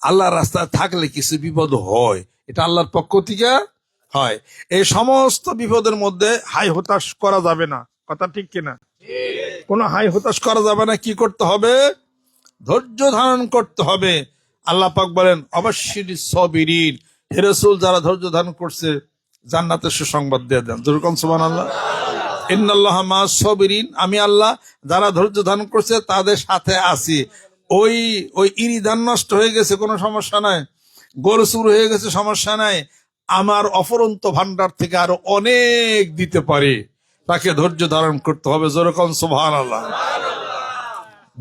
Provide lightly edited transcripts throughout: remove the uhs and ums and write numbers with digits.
আল্লাহর রাস্তায় থাকলে কিছু বিপদ হয়, এটা আল্লাহর পক্ষ থেকে হয়। এই সমস্ত বিপদের মধ্যে হাই হতাশ করা যাবে না, কথা ঠিক কিনা? কোনো হাই হতাশ করা যাবে না। কি করতে হবে? ধৈর্য ধারণ করতে হবে। আল্লাহ পাক বলেন অবশ্যই সবিরিন, হে রাসূল যারা ধৈর্য ধারণ করছে জান্নাতের সুসংবাদ দিয়ে দেন। যেরকম সুবহানাল্লাহ, ইন্নাল্লাহা মা'আস সাবিরিন, আমি আল্লাহ যারা ধৈর্য ধারণ করছে তাদের সাথে আছি। ওই ওই ইরি ধান নষ্ট হয়ে গেছে, কোনো সমস্যা নাই। গরু চুর হয়ে গেছে, সমস্যা নাই। আমার অফুরন্ত ভান্ডার থেকে আরো অনেক দিতে পারে, তাকে ধৈর্য ধারণ করতে হবে। যেরকম সুবহানাল্লাহ।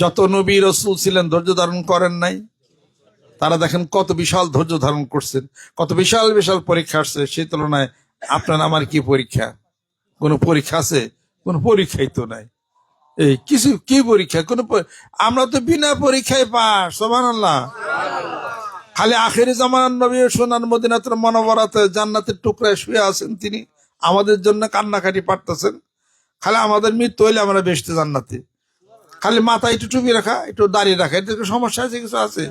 যত নবী রাসূল ছিলেন ধৈর্য ধারণ করেন নাই? তারা দেখেন কত বিশাল ধৈর্য ধারণ করছেন, কত বিশাল বিশাল পরীক্ষা আসছে। সেই তুলনায় আপনার আমার কি পরীক্ষা? কোন পরীক্ষা আছে? কোন পরীক্ষাই তো নাই। এই কিছু কি পরীক্ষা? আমরা তো বিনা পরীক্ষায় পাস। সুবহানাল্লাহ। খালি আখেরি জামানার নবী সোনার মদিনাতুল মুনাওয়ারাতে জান্নাতের টুকরায় শুয়ে আছেন, তিনি আমাদের জন্য কান্নাকাটি পাঠতেছেন। খালি আমাদের মৃত্যু হইলে আমরা বেহেশতে জান্নাতে। খালি মাথায় একটু টুপি রাখা, একটু দাঁড়িয়ে রাখা, এটা সমস্যা আছে? কিছু আছে?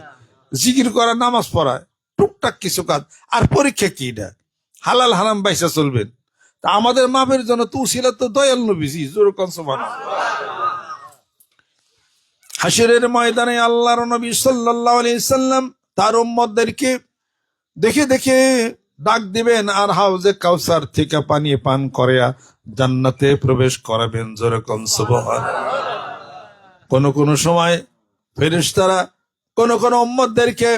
জিকির করা, নামাজ পড়া, টুকটাক কিছু কাজ। আর পরীক্ষা কি? এটা হালাল হারাম বাইসা চলবেন। তা আমাদের মাপের জন্য তু ছিল তো দয়াল নবীজি। যেরকম সুবহানাল্লাহ। হাসরের ময়দানে আল্লাহর নবী সাল্লাল্লাহু আলাইহি সাল্লাম তার উম্মতদেরকে দেখে দেখে ডাক দিবেন আর হাউজে কাউসার থেকে পানি পান করিয়া জান্নাতে প্রবেশ করাবেন। যেরকম সুবহানাল্লাহ। কোন কোন সময় ফেরেশতারা কোন কোন উম্মতদেরকে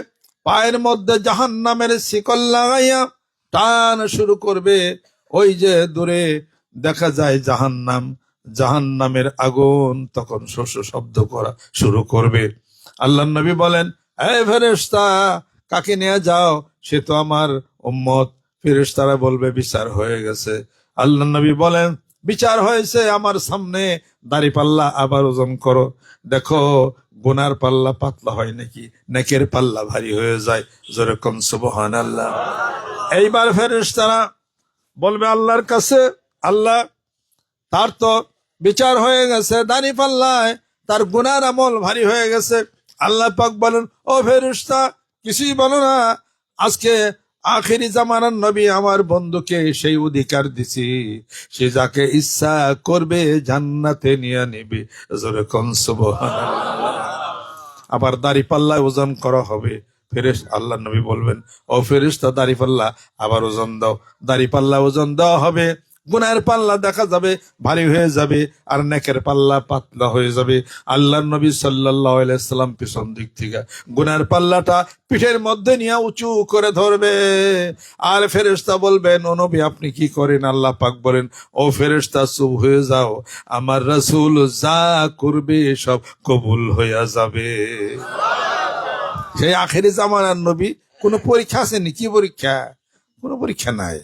পায়ের মধ্যে জাহান্নামের শিকল লাগাইয়া টান শুরু করবে। ওই যে দূরে দেখা যায় জাহান্নাম, জাহান্নামের আগুন তখন শস্য শব্দ করা শুরু করবে। আল্লাহর নবী বলেন, হে ফেরেশতা, কাকে নিয়ে যাও? সে তো আমার উম্মত। ফেরেশতারা বলবে বিচার হয়ে গেছে। আল্লাহর নবী বলেন, বিচার হয়েছে, আমার সামনে দাড়িপাল্লা আবার ওজন করো, দেখো গুনার পাল্লা পাতলা হয় নাকি নেকের পাল্লা ভারী হয়ে যায়। যেরকম সুবহানাল্লাহ। এইবার ফেরেশতারা বলবে আল্লাহর কাছে, আল্লাহ তার তো বিচার হয়ে গেছে, দাড়িপাল্লায় তার গুনার আমল ভারী হয়ে গেছে। আল্লাহ পাক বলেন, ও ফেরেশতা কিছুই বলো না, আজকে আখেরি জামানার নবী আমার বন্ধুকে সেই অধিকার দিছি, সে যাকে ইচ্ছা করবে জান্নাতে নিয়ে নিবে। যেরকম সুবহানাল্লাহ। আবার দাড়িপাল্লায় ওজন করা হবে। আল্লাহ নবী বলবেন, ও ফেরেশতা দাড়িপাল্লা আবার ওজন দাও। দাড়িপাল্লা ওজন দেওয়া হবে, গুনার পাল্লা দেখা যাবে ভারী হয়ে যাবে, আর নেকের পাল্লা পাতলা হয়ে যাবে। আল্লাহ নবী সাল্লাল্লাহু আলাইহি সাল্লাম পিছন দিক থেকে গুনার পাল্লাটা পিঠের মধ্যে নিয়ে উঁচু করে ধরবে। আর ফেরেশতা বলবেন, ও নবী আপনি কি করেন? আল্লাহ পাক বলেন, ও ফেরেশতা চুপ হয়ে যাও, আমার রাসূল যা করবে সব কবুল হইয়া যাবে। সেই আখেরি জামানার নবী। কোন পরীক্ষা আছে নি? কি পরীক্ষা? কোনো পরীক্ষা নাই।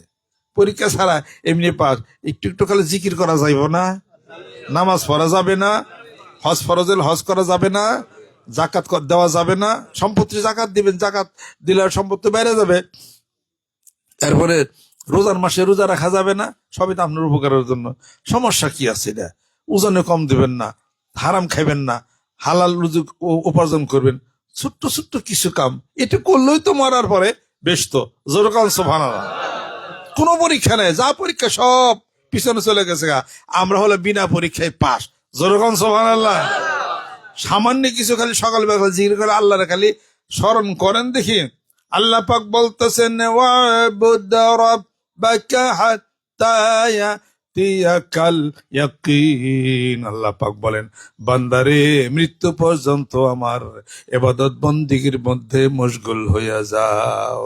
পরীক্ষা ছাড়া এমনি পাস। একটু একটু খালি জিকির করা যাইব না, নামাজ পড়া যাবে না, হজ ফরজেল হজ করা যাবে না, জাকাত দেওয়া যাবে না। সম্পত্তি জাকাত দিবেন, জাকাত দিলে সম্পত্তি বেড়ে যাবে। তারপরে রোজার মাসে রোজা রাখা যাবে না, সবই তো আপনার উপকারের জন্য। সমস্যা কি আছে? এটা ওজনে কম দিবেন না, হারাম খাইবেন না, হালাল রুজি উপার্জন করবেন। ছোট্ট ছোট্ট কিছু কাম, এটা করলেই তো মরার পরে বেশ। তো যেরকম সুবহানাল্লাহ। কোনো পরীক্ষা নেই, যা পরীক্ষা সব পিছনে চলে গেছে। আমরা হলো বিনা পরীক্ষায় পাস। যেরকম সুবহানাল্লাহ। সামান্য কিছু খালি সকাল বেলা জিকির করে আল্লাহর খালি স্মরণ করেন দেখি। আল্লাহ পাক বলতেছেন, ওয়াবুদ রাব্বাকা হাত্তা ইয়াতিয়াকাল ইয়াকিন। আল্লাহ পাক বলেন, বান্দারে মৃত্যু পর্যন্ত আমার ইবাদত বন্দেগীর মধ্যে মশগুল হইয়া যাও।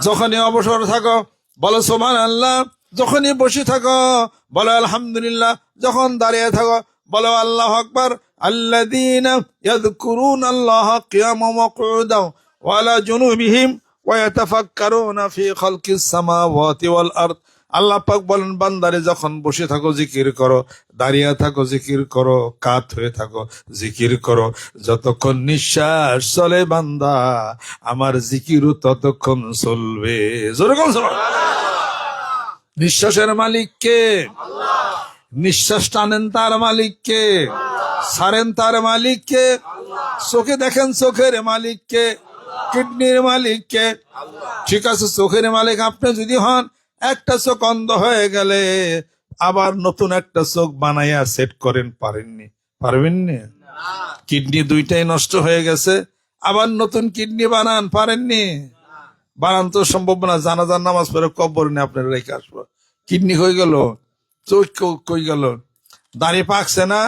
যখনই অবসর থাকো বলো সুবহানাল্লাহ, যখনই বসে থাকো বলো আলহামদুলিল্লাহ, যখন দাঁড়িয়ে থাকো বলো আল্লাহু আকবার। আল্লাযীনা ইয়াযকুরুনাল্লাহা কিয়ামান ওয়া কুউদান ওয়া আলা জুনুবিহিম ওয়া ইয়াতাফাক্কারুনা ফি খালকিস সামাওয়াতি ওয়াল আরদ। আল্লাহ পাক বলেন, বান্দারে যখন বসে থাকো জিকির করো, দাঁড়িয়ে থাকো জিকির করো, কাত হয়ে থাকো জিকির করো। যতক্ষণ নিঃশ্বাস চলে বান্দা, আমার জিকিরও ততক্ষণ চলবে। যেরকম নিঃশ্বাসের মালিক কে? নিঃশ্বাস টানেন তার মালিক কে? ছাড়েন তার মালিক কে? চোখে দেখেন চোখের মালিক কে? কিডনির মালিক কে? ঠিক আছে, চোখের মালিক আপনি যদি হন, একটা চোখ অন্ধ হয়ে গেলে আবার নতুন একটা চোখ বানাইয়া সেট করেন, পারেননি? পারবেননি? কিডনি দুইটাই নষ্ট হয়ে গেছে, আবার নতুন কিডনি বানান, পারেননি? বানান তো সম্ভব না। জানাজার নামাজ পড়ে কবর নিয়ে আপনার রেখে আসবো, কিডনি হয়ে গেল, চোখ কই গেল? দাড়ি পাকছে না,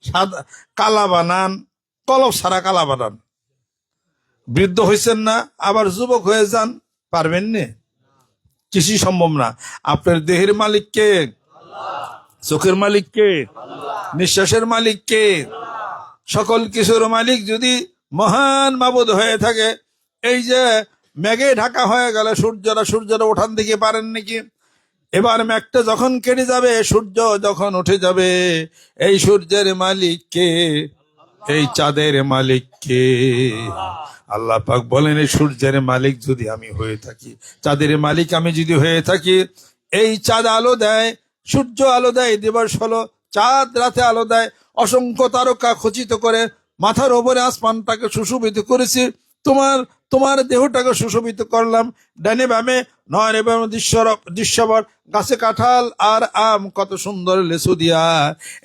সাদা কালা বানান, কলব সারা কালা বানান। বৃদ্ধ হয়েছেন না, আবার যুবক হয়ে যান, পারবেন না? কিছুই সম্ভব না। আপনার দেহের মালিক কে? চোখের মালিক কে? নিঃশ্বাসের মালিক কে? সকল কিছুর মালিক যদি মহান মাবুদ হয়ে থাকে, এই যে মেঘে ঢাকা হয়ে গেল, সূর্যরা ওঠান দিকে পারেন নাকি? এবার মেঘটা যখন কেটে যাবে, সূর্য যখন উঠে যাবে, এই সূর্যের মালিক কে? এই চাঁদের মালিক কে? আল্লাহ পাক বলেন, এই সূর্যের মালিক যদি আমি হয়ে থাকি, চাঁদের মালিক আমি যদি হয়ে থাকি, এই চাঁদ আলো দেয়, সূর্য আলো দেয়, দিবস হলো, চাঁদ রাতে আলো দেয়, অসংখ্য তারকা খচিত করে মাথার ওপরে আসমানটাকে সুশোভিত করেছি, তোমার তোমার দেহটাকে সুশোভিত করলাম, ডানে বামে নয় এবং দৃশ্যবর, গাছে কাঁঠাল আর আম কত সুন্দর লেচু দিয়া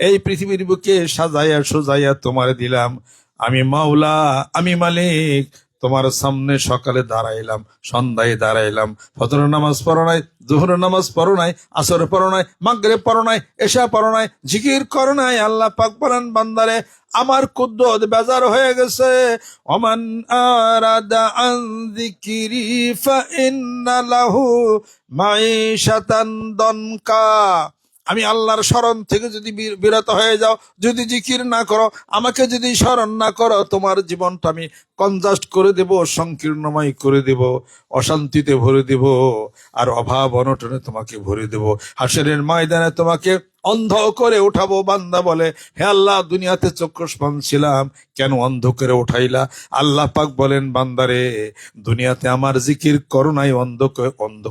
এই পৃথিবীর বুকে সাজাইয়া সোজাইয়া তোমার দিলাম। আমি মাওলা, আমি মালিক, তোমার সামনে সকালে দাঁড়াইলাম, সন্ধ্যায় দাঁড়াইলাম, ফজর নামাজ পড়ো নাই, জোহর নামাজ পড়ো নাই, আসর পড়ো নাই, মাগরিব পড়ো নাই, এশা পড়ো নাই, জিকির করো নাই। আল্লাহ পাক বলেন, বান্দারে আমার কুদরত বেজার হয়ে গেছে। ওমান আরাদা আন যিকরি ফাইন্না লাহু মাঈশাতান দনকা। আমি আল্লাহর স্মরণ থেকে যদি বিরত হয়ে যাও, যদি জিকির না করো, আমাকে যদি স্মরণ না করো, তোমার জীবনটা আমি কনজাস্ট করে দেব, সংকীর্ণময় করে দেব, অশান্তিতে ভরে দেব, আর অভাব অনটনে তোমাকে ভরে দেব। হাসরের ময়দানে তোমাকে অন্ধ করে উঠাবো। বান্দা বলে, হে আল্লাহ, দুনিয়াতে চক্ষুষ্মান ছিলাম, কেন অন্ধ করে উঠাইলা? আল্লাহ পাক বলেন, বান্দারে, দুনিয়াতে আমার জিকির করো নাই, অন্ধ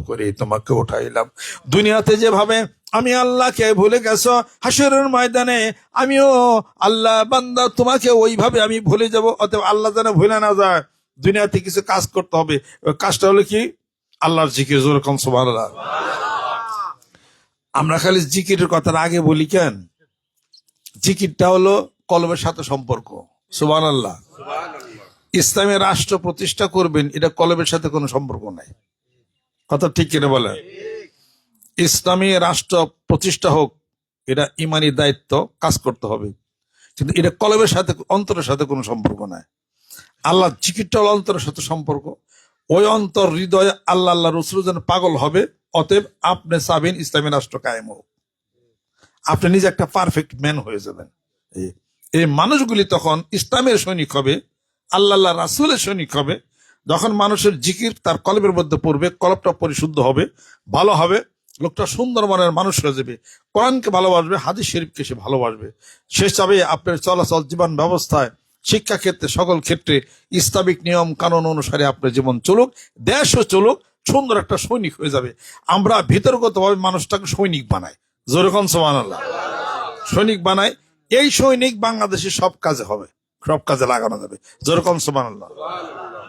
করে তোমাকে উঠাইলাম। দুনিয়াতে যেভাবে আমি আল্লাহকে ভুলে গেছো, হাসরের ময়দানে আমিও আল্লাহ বান্দা তোমাকে ওইভাবে আমি ভুলে যাব। অতএব আল্লাহ যেন ভুলে না যায়, দুনিয়াতে কিছু কাজ করতে হবে। ওই কাজটা হলো কি? আল্লাহর জিকির। জোরে কোন সুবহানাল্লাহ। আমরা খালি জিকিরের কথার আগে বলি কেন? জিকিরটা হলো কলবের সাথে সম্পর্ক। সুবহানাল্লাহ। ইসলামের রাষ্ট্র প্রতিষ্ঠা করবেন, এটা কলবের সাথে কোনো সম্পর্ক নাই। কথা ঠিক কিনা বলেন? ইসলামী রাষ্ট্র প্রতিষ্ঠা হোক, এটা ইমানি দায়িত্ব, কাজ করতে হবে, কিন্তু এটা কলবের সাথে, অন্তরের সাথে কোনো সম্পর্ক নাই। আল্লাহ জিকিরটা হলো অন্তরের সাথে সম্পর্ক। ওই অন্তর হৃদয়ে আল্লাহ রসুল যেন পাগল হবে। অতএব আপনি চাবেন ইসলামী রাষ্ট্র কায়েম হোক, আপনি নিজে একটা পারফেক্ট ম্যান হয়ে যাবেন। এই মানুষগুলি তখন ইসলামের সৈনিক হবে, আল্লাহ রাসূলের সৈনিক হবে। যখন মানুষের জিকির তার কলবের মধ্যে পড়বে, কলবটা পরিশুদ্ধ হবে, ভালো হবে, লোকটা সুন্দর মনের মানুষ হয়ে যাবে, কোরআনকে ভালোবাসবে, হাদিস শরীফকে সে ভালোবাসবে। সে চাবে আপনার চলাচল জীবন ব্যবস্থায়, শিক্ষা ক্ষেত্রে, সকল ক্ষেত্রে ইসলামিক নিয়ম কানুন অনুসারে আপনার জীবন চলুক, দেশও চলুক, সুন্দর একটা সৈনিক হয়ে যাবে। আমরা ভিতরগতভাবে মানুষটাকে সৈনিক বানাই। যেরকম সুবহানাল্লাহ, সৈনিক বানাই। এই সৈনিক বাংলাদেশে সব কাজে হবে, সব কাজে লাগানো যাবে। যেরকম সুবহানাল্লাহ।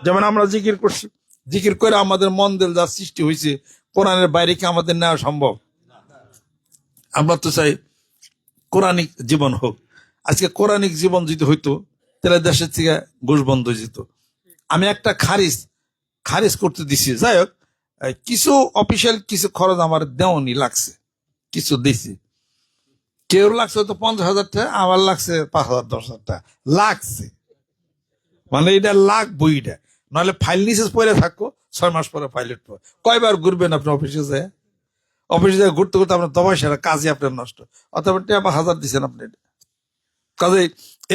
যেমন আমরা জিকির করছি, জিকির করে আমাদের মন দিল যা সৃষ্টি হয়েছে, কোরআনের বাইরে কি আমাদের নেওয়া সম্ভব? আমরা তো চাই কোরআনিক জীবন হোক। আজকে কোরআনিক জীবন যদি হইতো, তাহলে দেশের থেকে ঘুষ বন্ধ হয়ে যেত। আমি একটা খারিজ করতে দিছি। যাই হোক, কিছু অফিসিয়াল কিছু খরচ আমার দেওয়ানি লাগছে, কিছু দিছি। কেউ লাগছে হয়তো 50,000 টাকা, আমার লাগছে 5,000 10,000 টাকা লাগছে। মানে এটা লাগবো, এটা নাহলে ফাইল নিচে পড়ে থাকো, 6 মাস পরে ফাইল উঠবো। কয়বার ঘুরবেন আপনি অফিসে যায়? অফিসে যায় ঘুরতে ঘুরতে আপনার দবাই সেরা কাজে আপনার নষ্ট। অথবা টাকা 1000 দিচ্ছেন আপনি। কাজে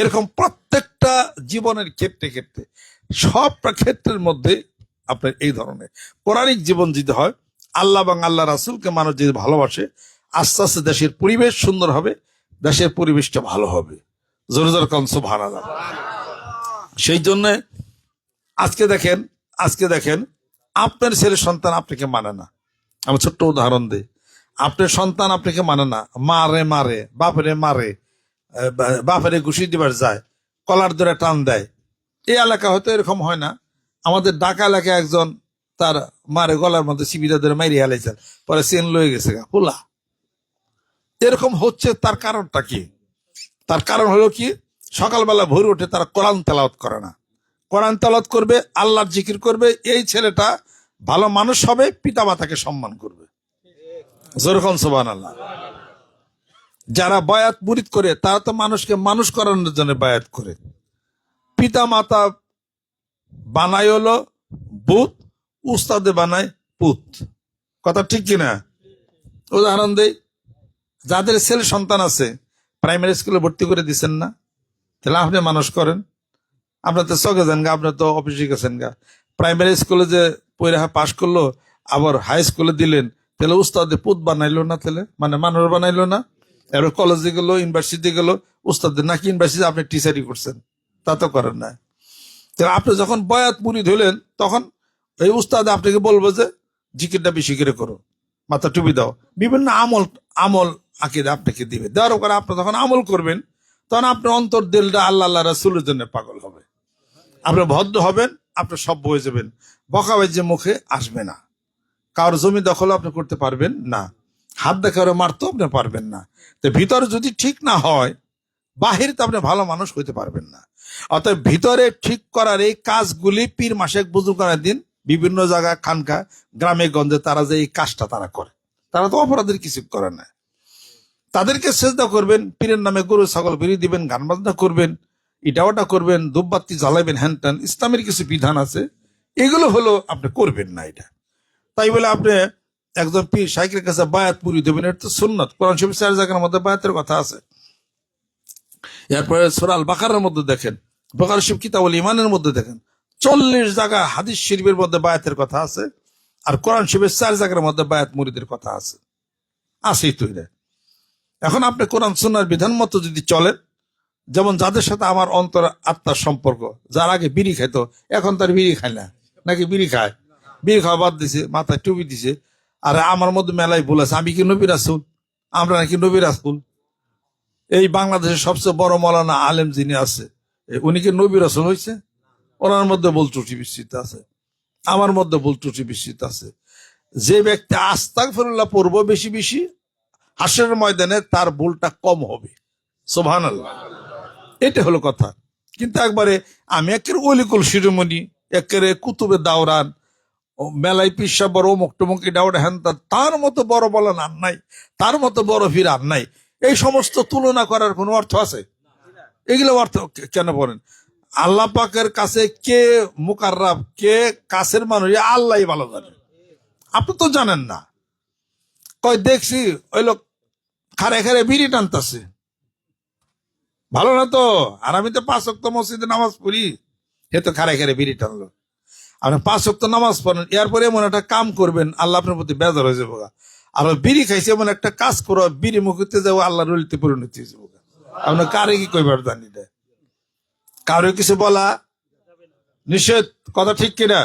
এরকম প্রত্যেকটা জীবনের ক্ষেত্রে ক্ষেত্রে, সব ক্ষেত্রের মধ্যে আপনার এই ধরনের পৌরাণিক জীবন যদি হয়, আল্লাহ এবং আল্লাহ রাসূলকে মানুষ যদি ভালোবাসে, আস্তে আস্তে দেশের পরিবেশ সুন্দর হবে, দেশের পরিবেশটা ভালো হবে। জোরে জোরে কোন সুবহানাল্লাহ। সেই জন্য আজকে দেখেন আপনার ছেলে সন্তান আপনাকে মানে না। আমি ছোট্ট উদাহরণ দিই। আপনার সন্তান আপনাকে মানে না, মারে, বাপরে মারে, বাপরে ঘুষি দিবার যায়, কলার ধরে টান দেয়। এই এলাকা হয়তো এরকম হয় না, আমাদের ঢাকা এলাকায় একজন তার মারে গলার মধ্যে শিবিরা ধরে মাইরে হালাইছেন, পরে চেন লয়ে গেছে খোলা। এরকম হচ্ছে তার কারণটা কি? তার কারণ হলো কি, সকালবেলা ভোর উঠে তারা কোরআন তেলাওয়াত করে না। কোরআন তেলাওয়াত করবে, আল্লাহর জিকির করবে, এই ছেলেটা ভালো মানুষ হবে, পিতা মাতাকে সম্মান করবে। যেরকম সুবহানাল্লাহ। যারা বায়াত মুরিদ করে তারা তো মানুষকে মানুষ করানোর জন্য বায়াত করে। পিতা মাতা বানায় হলো ভূত, উস্তাদে বানায় পুত। কথা ঠিক কিনা? উদাহরণ দেই, যাদের ছেলে সন্তান আছে প্রাইমারি স্কুলে ভর্তি করে দিচ্ছেন না, তাহলে আপনি মানুষ করেন। আপনার তো চকে যান গা, আপনার তো অফিসে গেছেন গা। প্রাইমারি স্কুলে যে পরীক্ষা পাশ করলো, আবার হাই স্কুলে দিলেন, তাহলে উস্তাদে পুত বানাইলো না? তাহলে মানে মানুষ বানাইলো না? এবার কলেজে গেলো, ইউনিভার্সিটি গেলো, উস্তাদের নাকি ইউনিভার্সিটি আপনি টিচারই করছেন? তা তো করেন না। তাহলে আপনি যখন বয়াত মুরিদ হইলেন, তখন এই উস্তাদ আপনাকে বলবো যে জিকিরটা বেশি করে করো, মাথা টুপি দাও, বিভিন্ন আমল আমল আকিদা আপনাকে দিবে। দেওয়ার পরে আপনি যখন আমল করবেন, তখন আপনার অন্তর দিলটা আল্লাহ আল্লাহ রাসূলের জন্য পাগল হবে। আপনি ভদ্র হবেন, আপনি সভ্য হয়ে যাবেন, বকাবাজ্যে মুখে আসবে না। কারোর জমি দখল আপনি করতে পারবেন না, হাত দিয়ে কারো মারতেও আপনি পারবেন না। তো ভিতরে যদি ঠিক না হয়, বাহিরে তো আপনি ভালো মানুষ হইতে পারবেন না। অতএব ভিতরে ঠিক করার এই কাজগুলি পীর মাসেক বুজুর্গের দিন বিভিন্ন জায়গায় খানকা গ্রামে গঞ্জে তারা যে এই কাজটা তারা করে, তারা তো অপরাধের কিছু করে না। তাদেরকে সেজদা করবেন, পীরের নামে গরু ছাগল বেরি দিবেন, গান বাজনা করবেন, এটা ওটা করবেন, ধূপবাতি জ্বালাবেন, হ্যান ত্যান ইসলামের কিছু বিধান আছে, এগুলো হলো আপনি করবেন না। এটা তাই বলে আপনি একজন পীর শাইখের কাছে বায়াত পুরি দেবেন, এটা তো সুন্নাত। কোরআন শরীফ 4 জায়গার মধ্যে বায়াতের কথা আছে। এরপরে সূরা আল বাকারার মধ্যে দেখেন, বুখারী শরীফ কিতাবুল ঈমানের মধ্যে দেখেন 40 জায়গা হাদিস শরীফের মধ্যে বায়াতের কথা আছে। আর কোরআন শরীফের 4 জায়গার মধ্যে বায়াত মুরিদের কথা আছে। আছেই তো এটা। এখন আপনি কোরআন সুন্নাহর বিধান মতো যদি চলেন, যেমন যাদের সাথে আমার অন্তর আত্মার সম্পর্ক, যার আগে বিড়ি খাইতো, এখন তার বিড়ি খায় না, নাকি বিড়ি খায়? বিড়ি খাওয়া বাদ দিছে, মাথায় টুপি দিছে। আর আমার মধ্যে মেলায় ভুল আছে, আমি কি নবী রাসূল? আমরা নাকি নবী রাসূল? এই বাংলাদেশের সবচেয়ে বড় মৌলানা আলেম যিনি আছে, উনি কি নবী রাসূল হয়েছে? ওনার মধ্যে ভুল ত্রুটি বিস্তৃত আছে, আমার মধ্যে ভুল ত্রুটি বিস্তৃত আছে। যে ব্যক্তি আস্তাগফিরুল্লাহ পড়বো বেশি বেশি, হাসরের ময়দানে তার ভুলটা কম হবে। সুবহানাল্লাহ। এটা হলো কথা। কিন্তু একবারে আমি একের অলিকুল শিরোমণি, একের কুতুবে দাওরান, মেলাই পিসা বড় অমুক টমুক এটা ওটা হ্যান ত্যান, তার মতো বড় বলেন আর নাই, তার মতো বড় ফির আর নাই। এই সমস্ত তুলনা করার কোনো অর্থ আছে? এগুলো অর্থ কেন বলেন? আল্লাহ পাকের কাছে কে মুকাররাব, কে কাছের মানুষ, আল্লাহই ভালো জানে। আপনি তো জানেন না। কয় দেখছি ওই লোক খারে খারে বিড়ি টানতেছে, ভালো না তো। আর আমি তো 5 ওয়াক্ত মসজিদে নামাজ পড়ি, হে তো খারে খারে বিড়ি টানলো। আপনি 5 ওয়াক্ত নামাজ পড়েন, এরপরে এমন একটা কাম করবেন আল্লাহ আপনার প্রতি বেজার হয়ে যাবো। আর বিড়ি খাইছে এমন একটা কাজ করো, বিড়ি মুখতে যাবো আল্লাহ রলিতে পরিণতি হয়ে যাবো। আপনার কারে কি কইবার জানি না, কারো কিছু বলা নিষেধ। কথা ঠিক কিনা?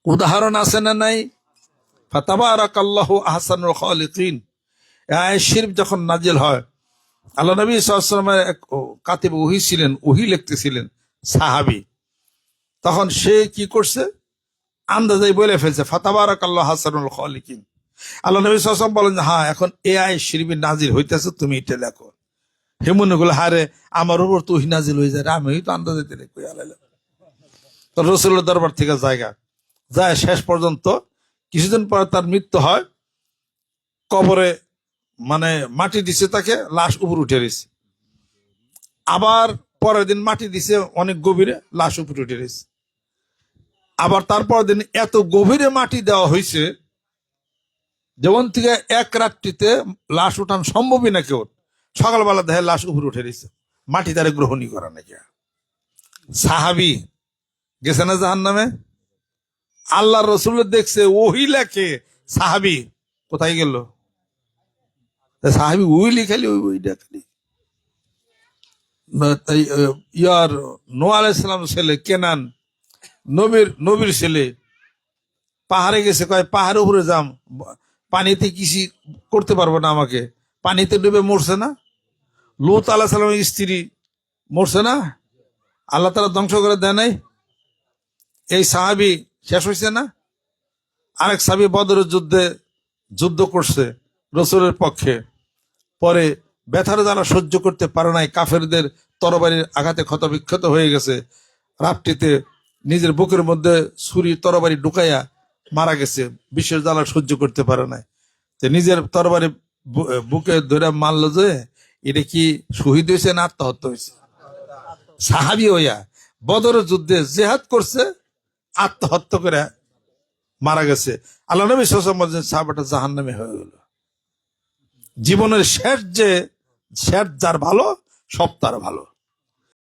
উদাহরণ আছে না নাই? ফাতাবারাকাল্লাহু আহসানুল খালিকিন। আয়াত শরীফ যখন নাজিল হয়, আল্লাহ নবী সাল্লাল্লাহু আলাইহি ওয়াসাল্লামের এক কাতিব ওহী ছিলেন, ওহী লিখতেছিলেন সাহাবী। তখন সে কি করছে, আন্দাজে বলে ফেলছে ফাতাবারাকাল্লাহু আহসানুল খালিকিন। আল্লাহ নবী সাল্লাল্লাহু আলাইহি ওয়াসাল্লাম বলেন, হ্যাঁ এখন এই আয়াত শরীফ নাজিল হইতেছে, তুমি এটা লেখো। হেমনে গুলো, হারে আমার উপর তো ওহী নাজিল হয়ে যায়, আমি তো আন্দাজে কই আলাইলাম। তো রাসূলের দরবার থেকে জায়গা যায়, শেষ পর্যন্ত কিছুদিন পরে তার মৃত্যু হয়। কবরে মানে মাটি দিছে, তাকে লাশ উপর উঠে রয়েছে। আবার পরের দিন মাটি দিছে অনেক গভীরে, লাশ উপরে উঠে রয়েছে। আবার তারপর দিন এত গভীরে মাটি দেওয়া হয়েছে, যেমন থেকে এক রাত্রিতে লাশ উঠান সম্ভবই না কেউ। সকালবেলা দেখে লাশ উপরে উঠে রয়েছে, মাটি তারে গ্রহণই করা নাকি। সাহাবি গেছে না জাহান্নামে? আল্লাহ রসুল দেখছে, ওহি লেখে, সাহাবি কোথায় গেল? সাহাবি ওই লিখালি, ওইটা খালি ইয়ার নোয়া আলাইহিস সালাম ছেলে কেনান, নবীর ছেলে, পাহাড়ে গেছে, কয় পাহাড়ের উপরে যাম, পানিতে কিছু করতে পারবো না আমাকে। পানিতে ডুবে মরছে না? লূত আলাইহিস সালামের স্ত্রী মরছে না? আল্লাহ তাআলা ধ্বংস করে দেয় নাই? এই সাহাবি শেষ হয়েছে না, আরেক সাহাবি বদরের যুদ্ধে যুদ্ধ করছে রসুলের পক্ষে, পরে ব্যথার জ্বালা সহ্য করতে পারে নাই, কাফেরদের তরবারির আঘাতে ক্ষতবিক্ষত হয়ে গেছে, রাত্রিতে নিজের বুকের মধ্যে ছুরি তরবারি ঢুকাইয়া মারা গেছে, বিষের জ্বালা সহ্য করতে পারে নাই। তো নিজের তরবারি বুকে ধরে মারলো যে এটা কি শহীদ হয়েছে না আত্মহত্যা হয়েছে? সাহাবি হইয়া বদরের যুদ্ধে জেহাদ করছে, আত্মহত্যা করে মারা গেছে। আল্লাহ নবী সাল্লাল্লাহু আলাইহি ওয়াসাল্লাম বলেন সাহাবাটা জাহান্নামে হয়ে গেল। জীবনের শেষ যার ভালো সব তার ভালো।